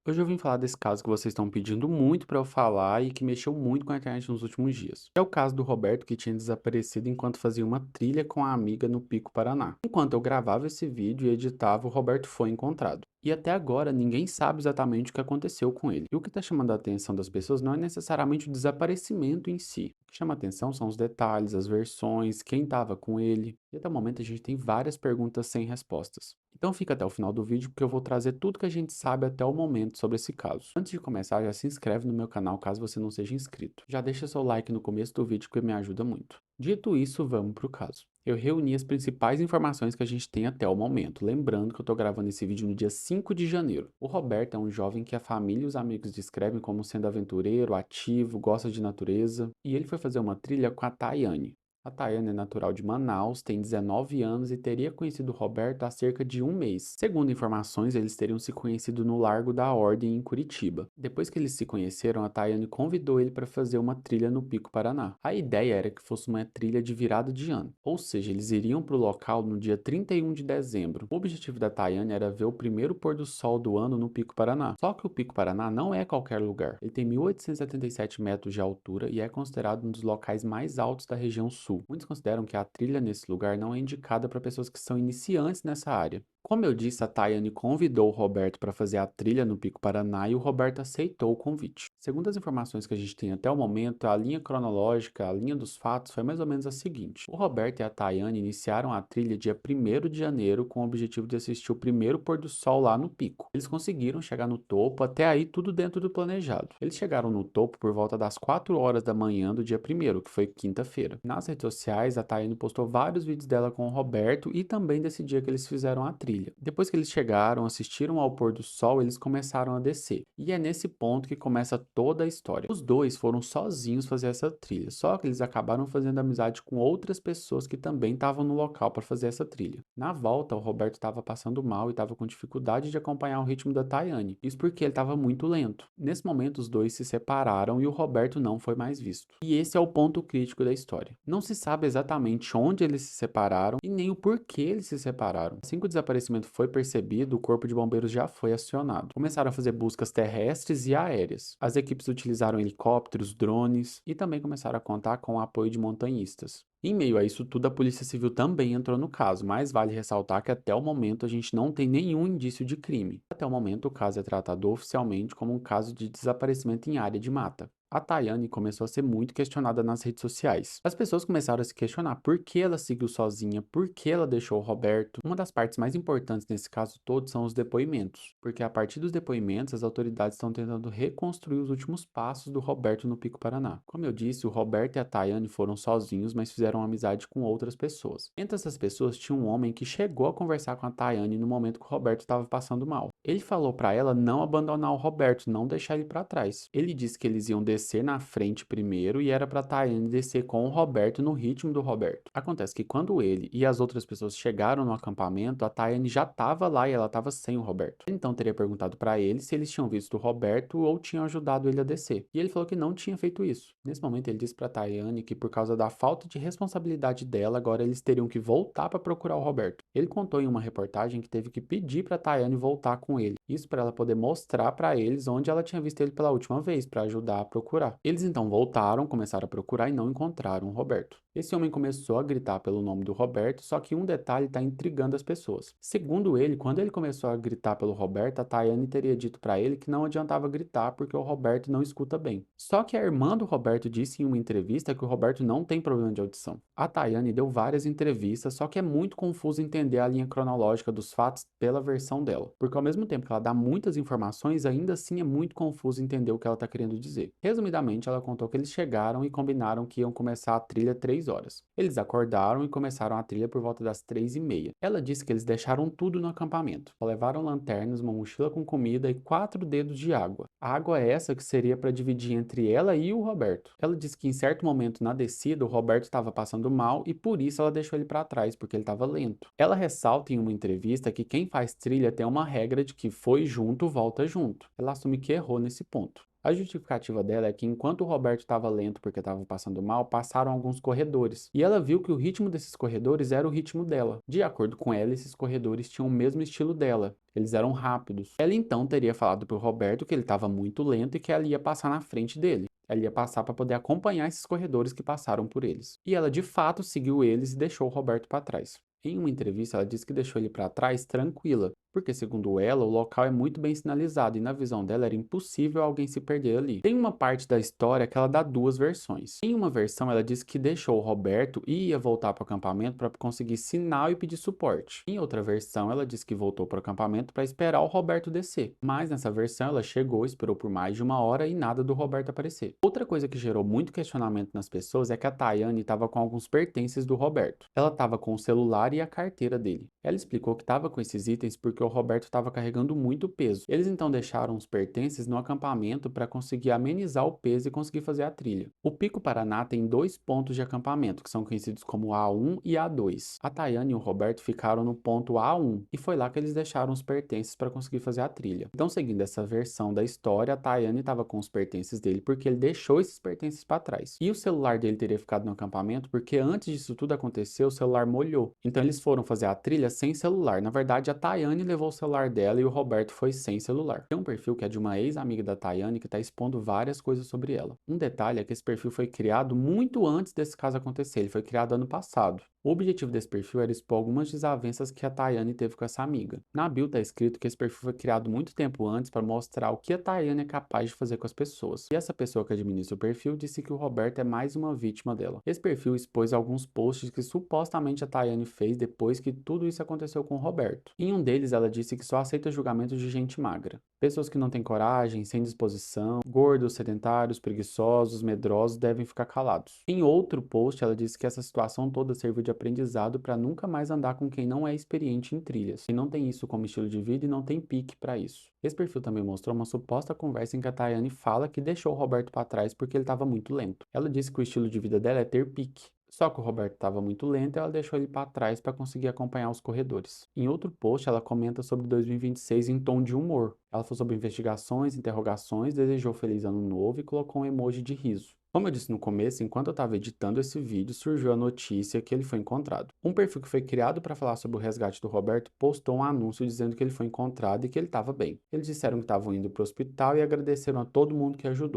Hoje eu vim falar desse caso que vocês estão pedindo muito pra eu falar e que mexeu muito com a internet nos últimos dias. É o caso do Roberto que tinha desaparecido enquanto fazia uma trilha com a amiga no Pico Paraná. Enquanto eu gravava esse vídeo e editava, o Roberto foi encontrado. E até agora ninguém sabe exatamente o que aconteceu com ele. E o que está chamando a atenção das pessoas não é necessariamente o desaparecimento em si. O que chama a atenção são os detalhes, as versões, quem estava com ele. E até o momento a gente tem várias perguntas sem respostas. Então fica até o final do vídeo porque eu vou trazer tudo que a gente sabe até o momento sobre esse caso. Antes de começar, já se inscreve no meu canal caso você não seja inscrito. Já deixa seu like no começo do vídeo que me ajuda muito. Dito isso, vamos para o caso. Eu reuni as principais informações que a gente tem até o momento, lembrando que eu estou gravando esse vídeo no dia 5 de janeiro. O Roberto é um jovem que a família e os amigos descrevem como sendo aventureiro, ativo, gosta de natureza, e ele foi fazer uma trilha com a Tayane. A Tayane é natural de Manaus, tem 19 anos e teria conhecido o Roberto há cerca de um mês. Segundo informações, eles teriam se conhecido no Largo da Ordem, em Curitiba. Depois que eles se conheceram, a Tayane convidou ele para fazer uma trilha no Pico Paraná. A ideia era que fosse uma trilha de virada de ano, ou seja, eles iriam para o local no dia 31 de dezembro. O objetivo da Tayane era ver o primeiro pôr do sol do ano no Pico Paraná. Só que o Pico Paraná não é qualquer lugar. Ele tem 1.877 metros de altura e é considerado um dos locais mais altos da região sul. Muitos consideram que a trilha nesse lugar não é indicada para pessoas que são iniciantes nessa área. Como eu disse, a Tayane convidou o Roberto para fazer a trilha no Pico Paraná e o Roberto aceitou o convite. Segundo as informações que a gente tem até o momento, a linha cronológica, a linha dos fatos foi mais ou menos a seguinte. O Roberto e a Tayane iniciaram a trilha dia 1º de janeiro com o objetivo de assistir o primeiro pôr do sol lá no pico. Eles conseguiram chegar no topo, até aí tudo dentro do planejado. Eles chegaram no topo por volta das 4 horas da manhã do dia 1º, que foi quinta-feira. Nas redes sociais, a Tayane postou vários vídeos dela com o Roberto e também desse dia que eles fizeram a trilha. Depois que eles chegaram, assistiram ao pôr do sol, eles começaram a descer. E é nesse ponto que começa toda a história. Os dois foram sozinhos fazer essa trilha, só que eles acabaram fazendo amizade com outras pessoas que também estavam no local para fazer essa trilha. Na volta, o Roberto estava passando mal e estava com dificuldade de acompanhar o ritmo da Tayane. Isso porque ele estava muito lento. Nesse momento, os dois se separaram e o Roberto não foi mais visto. E esse é o ponto crítico da história. Não se sabe exatamente onde eles se separaram e nem o porquê eles se separaram. Assim que o desaparecimento foi percebido, o corpo de bombeiros já foi acionado. Começaram a fazer buscas terrestres e aéreas. As equipes utilizaram helicópteros, drones e também começaram a contar com o apoio de montanhistas. Em meio a isso tudo, a Polícia Civil também entrou no caso, mas vale ressaltar que até o momento a gente não tem nenhum indício de crime. Até o momento, o caso é tratado oficialmente como um caso de desaparecimento em área de mata. A Tayane começou a ser muito questionada nas redes sociais. As pessoas começaram a se questionar por que ela seguiu sozinha, por que ela deixou o Roberto. Uma das partes mais importantes nesse caso todo são os depoimentos, porque a partir dos depoimentos as autoridades estão tentando reconstruir os últimos passos do Roberto no Pico Paraná. Como eu disse, o Roberto e a Tayane foram sozinhos, mas fizeram amizade com outras pessoas. Entre essas pessoas tinha um homem que chegou a conversar com a Tayane no momento que o Roberto estava passando mal. Ele falou para ela não abandonar o Roberto, não deixar ele para trás. Ele disse que eles iam descer na frente primeiro e era para Tayane descer com o Roberto no ritmo do Roberto. Acontece que quando ele e as outras pessoas chegaram no acampamento, a Tayane já estava lá e ela estava sem o Roberto. Ele então teria perguntado para ele se eles tinham visto o Roberto ou tinham ajudado ele a descer. E ele falou que não tinha feito isso. Nesse momento ele disse para Tayane que por causa da falta de responsabilidade dela, agora eles teriam que voltar para procurar o Roberto. Ele contou em uma reportagem que teve que pedir para Tayane voltar com ele. Isso para ela poder mostrar para eles onde ela tinha visto ele pela última vez, para ajudar a procurar. Eles então voltaram, começaram a procurar e não encontraram o Roberto. Esse homem começou a gritar pelo nome do Roberto, só que um detalhe está intrigando as pessoas. Segundo ele, quando ele começou a gritar pelo Roberto, a Tayane teria dito para ele que não adiantava gritar porque o Roberto não escuta bem. Só que a irmã do Roberto disse em uma entrevista que o Roberto não tem problema de audição. A Tayane deu várias entrevistas, só que é muito confuso entender a linha cronológica dos fatos pela versão dela, porque ao mesmo tempo que ela dá muitas informações, ainda assim é muito confuso entender o que ela está querendo dizer. Resumidamente, ela contou que eles chegaram e combinaram que iam começar a trilha 3 horas. Eles acordaram e começaram a trilha por volta das 3h30. Ela disse que eles deixaram tudo no acampamento. Só levaram lanternas, uma mochila com comida e 4 dedos de água. A água é essa que seria para dividir entre ela e o Roberto. Ela disse que em certo momento na descida o Roberto estava passando mal e por isso ela deixou ele para trás, porque ele estava lento. Ela ressalta em uma entrevista que quem faz trilha tem uma regra de que foi junto, volta junto. Ela assume que errou nesse ponto. A justificativa dela é que enquanto o Roberto estava lento porque estava passando mal, passaram alguns corredores. E ela viu que o ritmo desses corredores era o ritmo dela. De acordo com ela, esses corredores tinham o mesmo estilo dela. eles eram rápidos. Ela então teria falado pro Roberto que ele estava muito lento e que ela ia passar na frente dele. Ela ia passar para poder acompanhar esses corredores que passaram por eles. E ela de fato seguiu eles e deixou o Roberto para trás. Em uma entrevista, ela disse que deixou ele para trás tranquila, porque segundo ela, o local é muito bem sinalizado e na visão dela era impossível alguém se perder ali. Tem uma parte da história que ela dá duas versões. Em uma versão, ela disse que deixou o Roberto e ia voltar para o acampamento para conseguir sinal e pedir suporte. Em outra versão, ela disse que voltou para o acampamento para esperar o Roberto descer. Mas nessa versão, ela chegou, esperou por mais de uma hora e nada do Roberto aparecer. Outra coisa que gerou muito questionamento nas pessoas é que a Tayane estava com alguns pertences do Roberto. Ela estava com o celular e a carteira dele. Ela explicou que estava com esses itens porque o Roberto estava carregando muito peso. Eles então deixaram os pertences no acampamento para conseguir amenizar o peso e conseguir fazer a trilha. O Pico Paraná tem 2 pontos de acampamento, que são conhecidos como A1 e A2. A Tayane e o Roberto ficaram no ponto A1 e foi lá que eles deixaram os pertences para conseguir fazer a trilha. Então, seguindo essa versão da história, a Tayane estava com os pertences dele porque ele deixou esses pertences para trás. E o celular dele teria ficado no acampamento porque antes disso tudo acontecer, o celular molhou. Então eles foram fazer a trilha sem celular. Na verdade, a Tayane levou o celular dela e o Roberto foi sem celular. Tem um perfil que é de uma ex-amiga da Tayane que está expondo várias coisas sobre ela. Um detalhe é que esse perfil foi criado muito antes desse caso acontecer. Ele foi criado ano passado. O objetivo desse perfil era expor algumas desavenças que a Tayane teve com essa amiga. Na bio está escrito que esse perfil foi criado muito tempo antes para mostrar o que a Tayane é capaz de fazer com as pessoas. E essa pessoa que administra o perfil disse que o Roberto é mais uma vítima dela. Esse perfil expôs alguns posts que supostamente a Tayane fez depois que tudo isso aconteceu com o Roberto. Em um deles ela disse que só aceita julgamentos de gente magra. Pessoas que não têm coragem, sem disposição, gordos, sedentários, preguiçosos, medrosos devem ficar calados. Em outro post ela disse que essa situação toda serviu de aprendizado para nunca mais andar com quem não é experiente em trilhas, e não tem isso como estilo de vida e não tem pique para isso. Esse perfil também mostrou uma suposta conversa em que a Tayane fala que deixou o Roberto para trás porque ele estava muito lento. Ela disse que o estilo de vida dela é ter pique. Só que o Roberto estava muito lento e ela deixou ele para trás para conseguir acompanhar os corredores. Em outro post, ela comenta sobre 2026 em tom de humor. Ela falou sobre investigações, interrogações, desejou feliz ano novo e colocou um emoji de riso. Como eu disse no começo, enquanto eu estava editando esse vídeo, surgiu a notícia que ele foi encontrado. Um perfil que foi criado para falar sobre o resgate do Roberto postou um anúncio dizendo que ele foi encontrado e que ele estava bem. Eles disseram que estavam indo para o hospital e agradeceram a todo mundo que ajudou.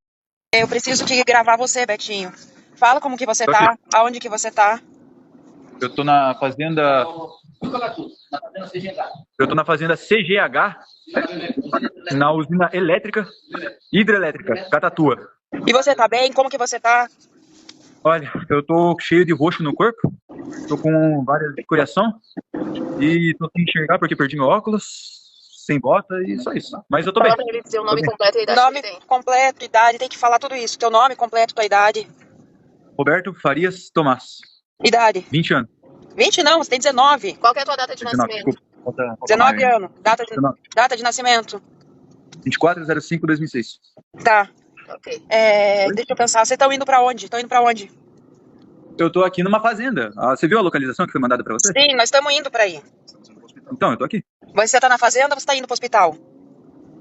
Eu preciso de gravar você, Betinho. Fala como que você tá, aonde que você tá. Eu tô na fazenda. Eu tô na fazenda CGH, na usina elétrica, hidrelétrica, Catatua. E você tá bem? Como que você tá? Olha, eu tô cheio de roxo no corpo, tô com várias escoriação e tô sem enxergar porque perdi meu óculos, sem bota e só isso. Mas eu tô bem. Fala pra ele dizer o nome completo e a idade Nome que ele tem. completo, idade, tem que falar tudo isso. Teu nome completo, tua idade. Roberto Farias Tomás, Idade. 20 anos. 20 não, você tem 19. Qual que é a tua data de 19, nascimento? desculpa. Falta 19 mais. anos. Data de nascimento. 24/05/2006. Tá. Ok. Deixa eu pensar. Vocês estão indo pra onde? Estão indo pra onde? Eu tô aqui numa fazenda. Ah, você viu a localização que foi mandada pra você? Sim, nós estamos indo pra aí. Então, eu tô aqui. Você tá na fazenda ou você tá indo pro hospital?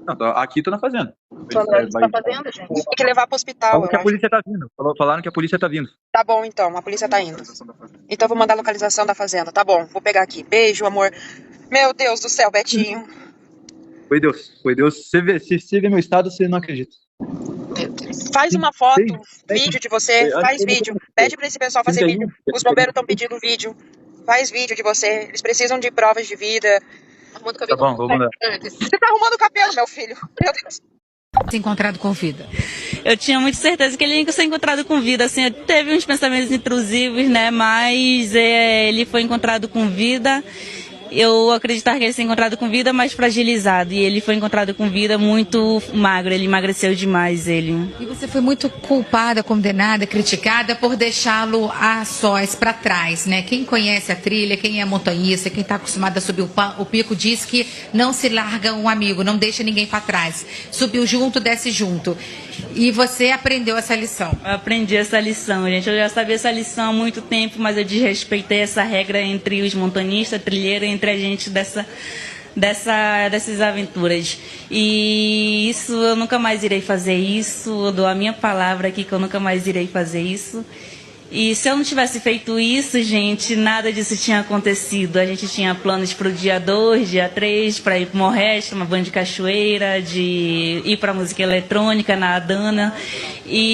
Não, aqui tô na fazenda. Quando a gente tá fazendo, gente? Tem que levar pro hospital, Falaram eu que a acho. polícia tá vindo. Falaram que a polícia tá vindo. Tá bom, então. A polícia tá indo. Então eu vou mandar a localização da fazenda. Tá bom, vou pegar aqui. Beijo, amor. Meu Deus do céu, Betinho. Foi Deus. Foi Deus. Se você vê meu estado, você não acredita. Meu Deus. Faz uma foto, Tem. vídeo de você. Faz vídeo. Pede pra esse pessoal fazer 31. vídeo. Os bombeiros estão pedindo vídeo. Faz vídeo de você. Eles precisam de provas de vida. Arrumando o Tá cabelo. bom, vou mandar. Antes. Você tá arrumando o cabelo, meu filho. Meu Deus. Se encontrado com vida. Eu tinha muita certeza que ele ia ser encontrado com vida, assim, teve uns pensamentos intrusivos, né, mas ele foi encontrado com vida. Eu acreditava que ele ia ser encontrado com vida, mas fragilizado, e ele foi encontrado com vida muito magro, ele emagreceu demais, ele. E você foi muito culpada, condenada, criticada por deixá-lo a sós para trás, né? Quem conhece a trilha, quem é montanhista, quem está acostumado a subir o pico, diz que não se larga um amigo, não deixa ninguém para trás. Subiu junto, desce junto. E você aprendeu essa lição. Eu aprendi essa lição, gente. Eu já sabia essa lição há muito tempo, mas eu desrespeitei essa regra entre os montanistas, trilheiros, entre a gente dessas aventuras. E isso, eu nunca mais irei fazer isso. Eu dou a minha palavra aqui que eu nunca mais irei fazer isso. E se eu não tivesse feito isso, gente, nada disso tinha acontecido. A gente tinha planos para o dia 2, dia 3, para ir para o Morreste, uma banda de cachoeira, de ir para música eletrônica na Adana.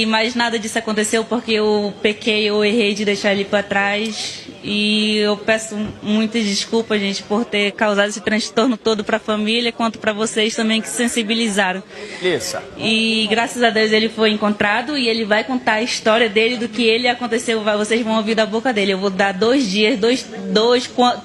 Mas nada disso aconteceu porque eu pequei, eu errei de deixar ele para trás. E eu peço muitas desculpas, gente, por ter causado esse transtorno todo para a família, quanto para vocês também que se sensibilizaram. Isso. E graças a Deus ele foi encontrado e ele vai contar a história dele, do que ele aconteceu. Vocês vão ouvir da boca dele. Eu vou dar 2 dias,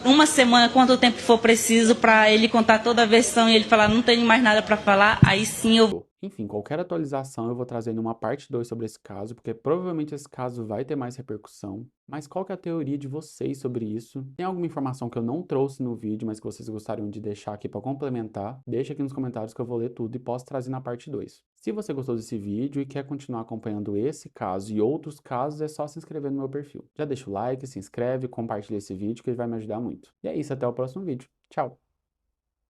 uma semana, quanto tempo for preciso, para ele contar toda a versão e ele falar, não tenho mais nada para falar, aí sim eu... Enfim, qualquer atualização eu vou trazer numa parte 2 sobre esse caso, porque provavelmente esse caso vai ter mais repercussão. Mas qual que é a teoria de vocês sobre isso? Tem alguma informação que eu não trouxe no vídeo, mas que vocês gostariam de deixar aqui para complementar? Deixa aqui nos comentários que eu vou ler tudo e posso trazer na parte 2. Se você gostou desse vídeo e quer continuar acompanhando esse caso e outros casos, é só se inscrever no meu perfil. Já deixa o like, se inscreve, compartilha esse vídeo que ele vai me ajudar muito. E é isso, até o próximo vídeo. Tchau!